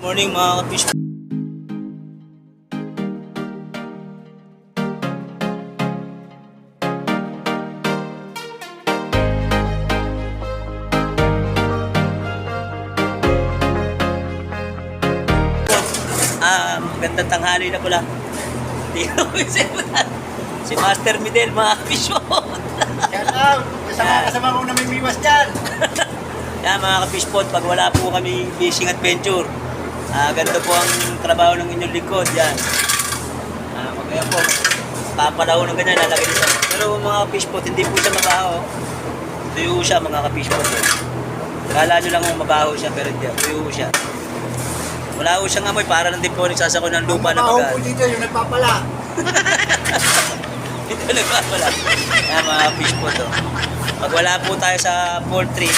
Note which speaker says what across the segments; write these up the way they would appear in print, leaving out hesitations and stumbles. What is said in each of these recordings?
Speaker 1: Morning mga kapish. Magandang tanghali na pala. Dito ko si Master Midel mga kapish.
Speaker 2: Shout out! Kasama ko na may miwas dyan.
Speaker 1: Yan mga kapispot, pag wala po kami fishing adventure, ganito po ang trabaho ng inyong lingkod. Yan. Kaya po, papalaw ng ganyan, lalagay dito. Pero mga kapispot, hindi po siya mabaho. Tuyo siya mga kapispot. Kala nyo lang kung mabaho siya, pero hindi. Tuyo siya. Wala po siyang amoy, para lang din po nagsasako ng lupa na
Speaker 2: mabaho po dito, yung nagpapala.
Speaker 1: Ito nagpapala. Yan mga kapispot. Pag wala po tayo sa poultry,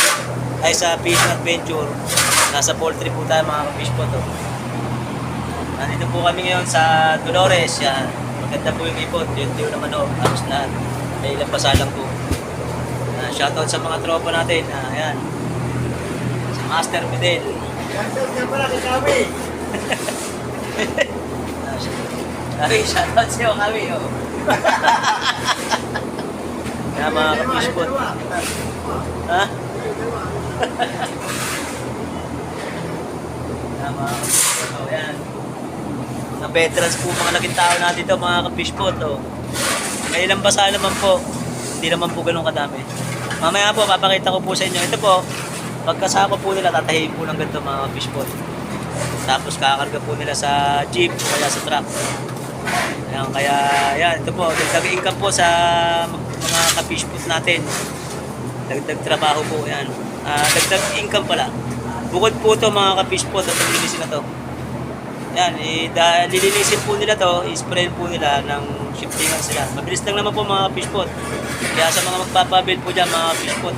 Speaker 1: ay sa fishing adventure, nasa poultry po tayo mga kapispot. Nandito po kami ngayon sa Dolores. Yan. Maganda po yung ipot. Yun naman o. Tapos na. May ilang pasalang po. Shoutout sa mga tropa natin. Ayan. Si Master Fidel.
Speaker 2: Shoutout nga pala kay Kawi.
Speaker 1: Shoutout sa'yo Kawi. Kaya mga kapispot. Ha? Ayan. Mga veterans po, mga naging tao natin ito, mga kapishpot. May ilang basa naman po. Hindi naman po ganun kadami. Mamaya po, papakita ko po sa inyo. Ito po, pagkasako po nila, tatahiin po ng ganito mga kapishpot. Tapos kakarga po nila sa jeep o kaya sa truck. Ayan, kaya yan, ito po, dagdag income po sa mga kapishpot natin. Dagdag trabaho po yan. Dagdag income pala. Bukod po ito mga kapishpot at lilinisin na to. Yan, lilinisin po nila to, i-spray po nila ng shiftingan sila. Mabilis lang naman po mga kapishpot. Kaya sa mga magpapabuild po dyan mga kapishpot,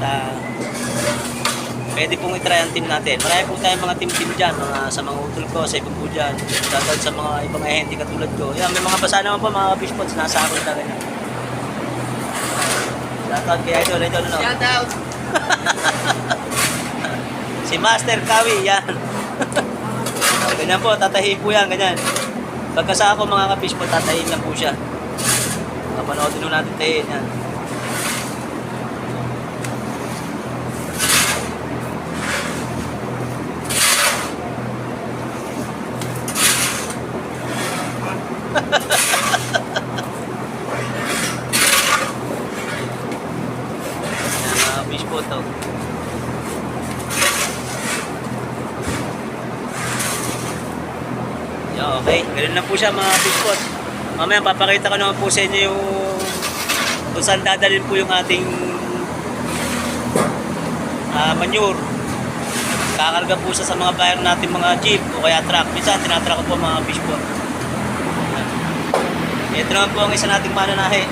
Speaker 1: pwede pong itry ang team natin. Marami po tayong mga team dyan, sa mga utol ko, sa ibang po dyan. Tatawad sa mga ibang ahente katulad ko. Yan, may mga basa naman po mga kapishpot, sinasakot na rin. Shoutout kay Idol, no?
Speaker 2: Shoutout!
Speaker 1: Si Master Kawi, yan. Ganyan po, tatahiin po yan, ganyan. Pagkasako mga kapish po, tatahiin lang po siya. Kapanoodin nyo natin tahiin, yan. Mga kapish po to. Okay, ganun lang po siya mga fishpot. Mamaya papakita ko naman po sa inyo yung kung saan dadalhin po yung ating manure. Kakarga po siya sa mga bayan natin mga jeep o kaya truck. Minsan tinatrack ko po mga fishpot. Ito naman po ang isa nating mananahe.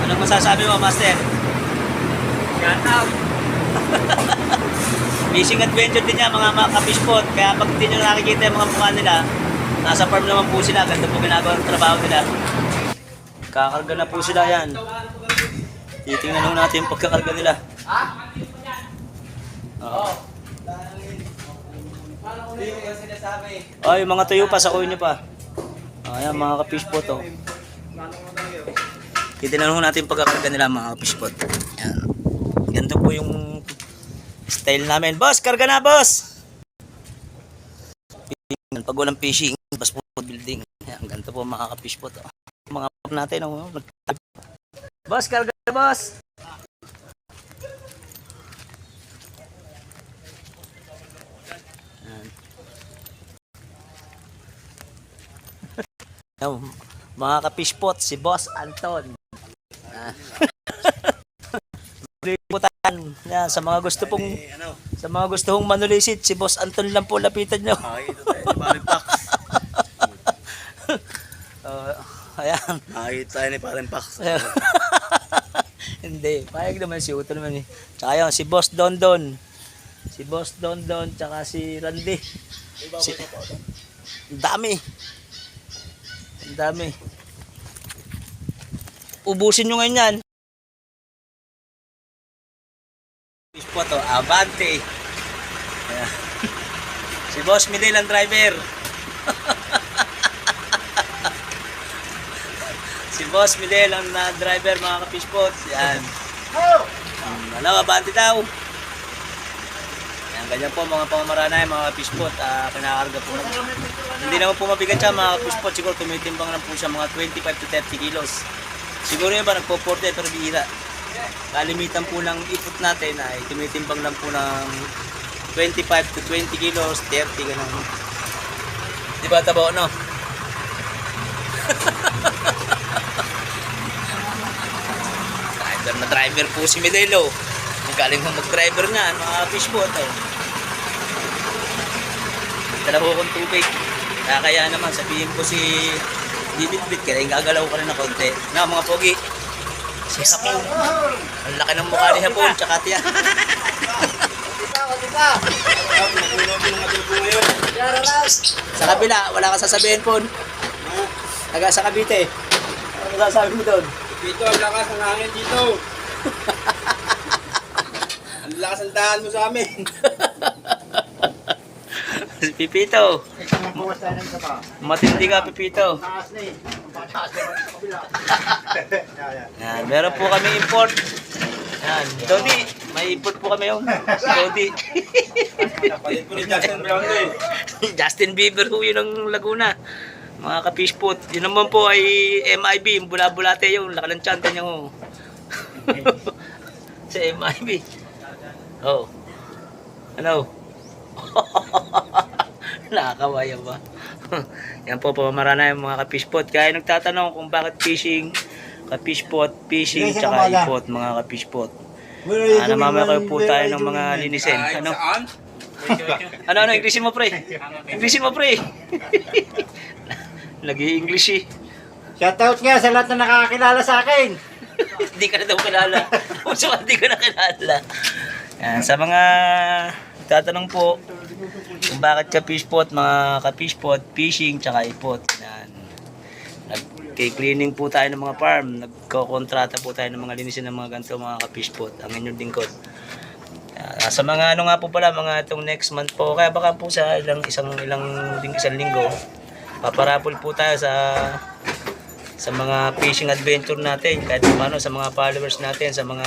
Speaker 1: Anong masasabi mo, Master?
Speaker 2: Shout out!
Speaker 1: Fishing adventure din niya mga kapishpot. Kaya pag hindi nyo nakikita yung mga mukha nila, nasa farm naman po sila. Ganda po ginagawa ng trabaho nila. Kakarga na po sila yan. Titingnan lang natin yung pagkakarga nila. Ay, mga tuyo pa, sakuin nyo pa. Ayan mga kapishpot. Titingnan lang natin yung pagkakarga nila mga kapishpot. Ayan. Ganito po yung style namin. Boss, karga na, boss! Pag walang fishing, bas po building. Yan, ganito po mga ka-fish po to. Mga pop natin. Boss, karga na, boss! Yan. Mga ka-fish pot, si Boss Anton. Yan, sa mga gusto pong manulisit, si Boss Anton lang po lapitan nyo. Ayan.
Speaker 2: Tayo ni Paring Pax.
Speaker 1: Hindi, payag naman si Uto naman eh. Tsaka yun, si Boss Dondon. Si Boss Dondon, tsaka si Randy. Ang dami. Ang dami. Ubusin nyo ngayon yan. Fish po to, Avante. Ayan. Si Boss Midel ang driver. Si Boss Midel ang driver mga ka-fishpot. Yan. Wala, abante daw. Yan, ganyan po mga pamamarana mga ka-fishpot. Kinakarga po. Hindi naman po mabigat siya mga ka-fishpot. Siguro tumitimbang lang po siya mga 25 to 30 kilos. Siguro yun ba nagpo-40 pero bihira. Kalimitan po ng ipot natin ay tumitimbang lang po ng 25 to 20 kilos, 30 ganun. Di ba tabo no? Driver na driver po si Medelo. Galing mo mag-driver nga, mga fishpot. Oh. Dala ko kong tubig. Kaya naman sabihin ko si Bibit-bit, kaya gagalaw ka rin na konti. Na mga pogi. Si Hapon. Ang laki ng mukha ni Hapon, tsaka tiya. Sa kabila, wala ka sasabihin po. Taga sa Cavite. Ano masasabi mo doon?
Speaker 2: Dito, ang lakas ng hangin dito. Ang lakas ang daan mo sa amin.
Speaker 1: Si Pipito. Matindi ka, Pipito.
Speaker 2: Taas na eh. Taas na sa kabila.
Speaker 1: Yan, meron po kami import. Yan, Dodi, may import po kami yung Dodi.
Speaker 2: Napalit po ni Justin Brown eh.
Speaker 1: Justin Bieber po yun ng Laguna. Mga ka-fishpot. Yun naman po ay MIB, yung bula-bulate yung laki ng tiyanta niya ho. Sa MIB. Oh. Ano? Nakakawaya ba? Yan po pamamarana yung mga ka-fishpot. Kaya nagtatanong kung bakit fishing, ka-fishpot, fishing, tsaka ipot, mga ka-fishpot. Namamaya kayo po tayo ng mga linisin. Ano? Ano, Inglesin mo, pre? Inglesin mo, pre? Nag-i-English eh.
Speaker 2: Shoutout nga sa lahat na nakakakilala sa akin.
Speaker 1: Hindi ka na daw kilala. Puso ka, hindi ka na kilala. Yan, sa mga tatanong po kung bakit ka fishpot, mga ka-fishpot, fishing, tsaka ipot. Yan. Nag-cleaning po tayo ng mga farm. Nagkokontrata po tayo ng mga linisin ng mga ganito, mga ka-fishpot. Ang inyong lingkod. Sa mga ano nga po pala, mga itong next month po, kaya baka po sa isang linggo, paparapol po tayo sa mga fishing adventure natin, kahit paano sa mga followers natin, sa mga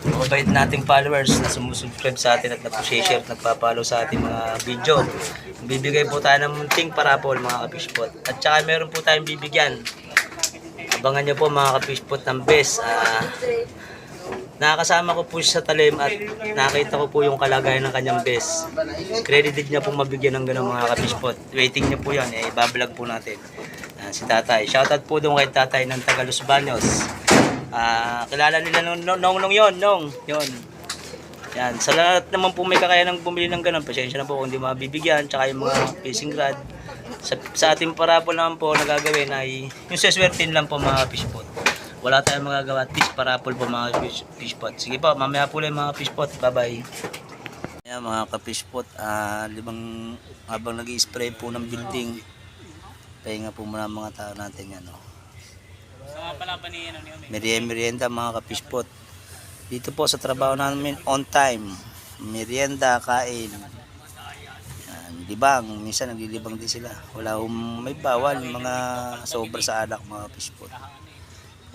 Speaker 1: mabait nating followers na sumusubscribe sa atin at nag-share at nagpa-follow sa ating mga video. Bibigay po tayo ng munting parapol mga ka-fishpot. At saka meron po tayong bibigyan. Abangan nyo po mga ka-fishpot ng best. Nakakasama ko po siya sa talim at nakita ko po yung kalagayan ng kanyang best. Credited niya po mabigyan ng gano'ng mga ka-fishpot. Waiting niya po yan, bablog po natin. Si Tatay. Shoutout po doon kay Tatay ng taga Los Baños. Kilala nila nung yun. Yan. Sa lahat naman po may kakayanang bumili ng gano'n. Pasensya na po kung hindi mabibigyan. Tsaka yung mga fishing rod. Sa ating parapol naman po na gagawin ay yung seswertin lang po mga fishpot. Wala tayong magagawa at least parapol po mga fishpot. Sige po, mamaya po lang mga fishpot. Bye bye. Ayan mga ka-fishpot, habang nag-i-spray po ng building, pahinga po muna mga tao natin yan. Merienda mga ka-fishpot. Dito po sa trabaho namin on time. Merienda, kain. Yan, libang, minsan naglilibang din sila. May bawal, mga sobra sa alak mga fishpot.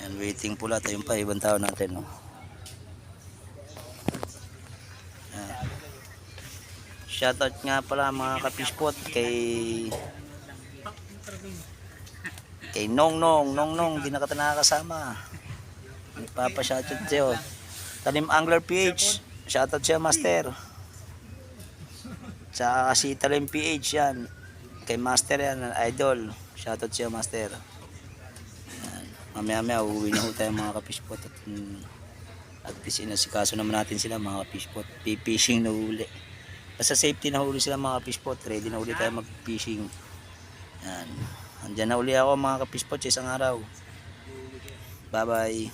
Speaker 1: Yan, waiting po lahat yung pa ibang tao natin. No? Shoutout nga pala mga ka-fishpot kay Nong, di na ka nakakasama. Nagpapa-shoutout sa'yo. Talim Angler PH, shoutout siya master. Sa kasi Talim PH yan. Kay master yan, idol. Shoutout siya master. Mamaya uuwi na ho tayo mga ka-fishpot at least inasikaso naman natin sila mga ka-fishpot. Fishing na huli. Basta safety na huli sila mga ka-fishpot. Ready na huli tayo mag-fishing. Yan. Andyan na uli ako mga ka-fishpot sa isang araw. Bye bye.